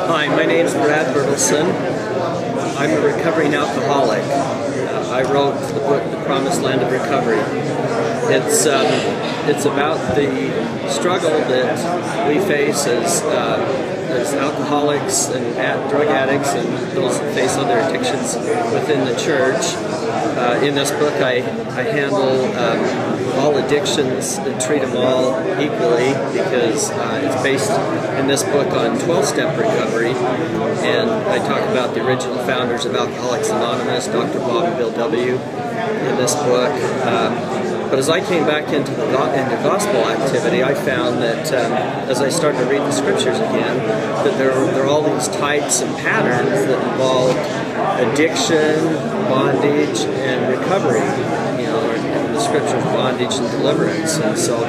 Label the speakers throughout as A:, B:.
A: Hi, my name's Brad Bertelsen. I'm a recovering alcoholic. I wrote the book, The Promised Land of Recovery. It's about the struggle that we face as alcoholics and drug addicts and those that face other addictions within the church. In this book I handle all addictions and treat them all equally because it's based in this book on 12-step recovery, and I talk about the original founders of Alcoholics Anonymous, Dr. Bob and Bill W. in this book. But as I came back into gospel activity, I found that as I started to read the scriptures again, that there are all these types and patterns that involve addiction, bondage, and recovery. You know, in the scriptures, bondage and deliverance. And so,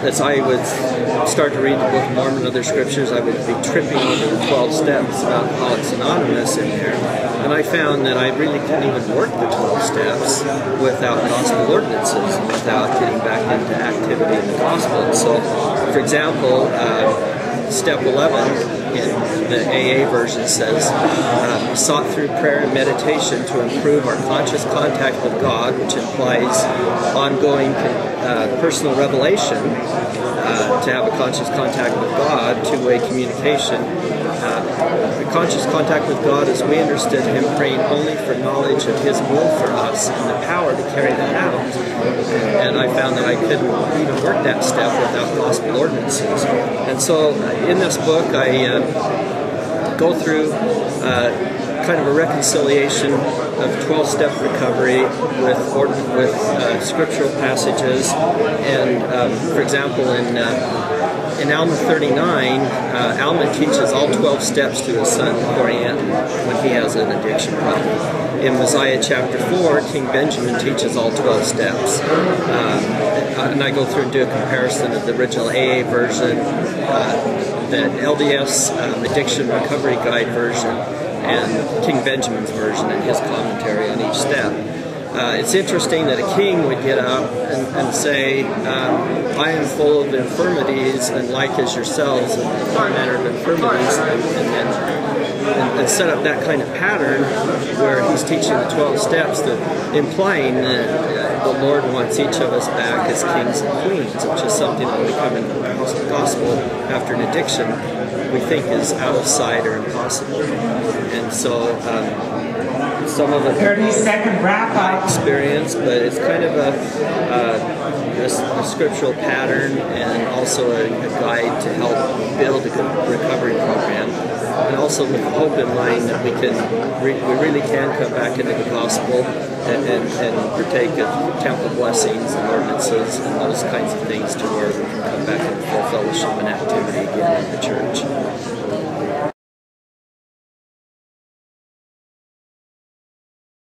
A: as I would start to read the Book of Mormon and other scriptures, I would be tripping over the 12 steps of Alcoholics Anonymous in there. And I found that I really couldn't even work the 12 steps without gospel ordinances and without getting back into activity in the gospel. And so, for example, step 11 in the AA version says, sought through prayer and meditation to improve our conscious contact with God, which implies ongoing personal revelation, to have a conscious contact with God, two-way communication. The conscious contact with God as we understood Him, praying only for knowledge of His will for us and the power to carry that out. And I found that I couldn't even work that step without gospel ordinances. And so in this book I go through kind of a reconciliation of 12-step recovery with scriptural passages. And for example, in Alma 39, Alma teaches all 12 steps to his son Corianton when he has an addiction problem. In Mosiah chapter 4, King Benjamin teaches all 12 steps. And I go through and do a comparison of the original AA version, the LDS Addiction Recovery Guide version, and King Benjamin's version and his commentary on each step. It's interesting that a king would get up and say, I am full of infirmities and like as yourselves, and all manner of infirmities, and set up that kind of pattern where he's teaching the 12 steps, that implying that the Lord wants each of us back as kings and queens, which is something that when we come into the gospel after an addiction we think is out of sight or impossible. And so some of it
B: 30-second wrap-up
A: experience, but it's kind of a scriptural pattern and also a guide to help build a good recovery program, and also with the hope in mind that we really can come back into the gospel and partake of temple blessings and ordinances and those kinds of things to where we can come back into full fellowship and activity again in the church.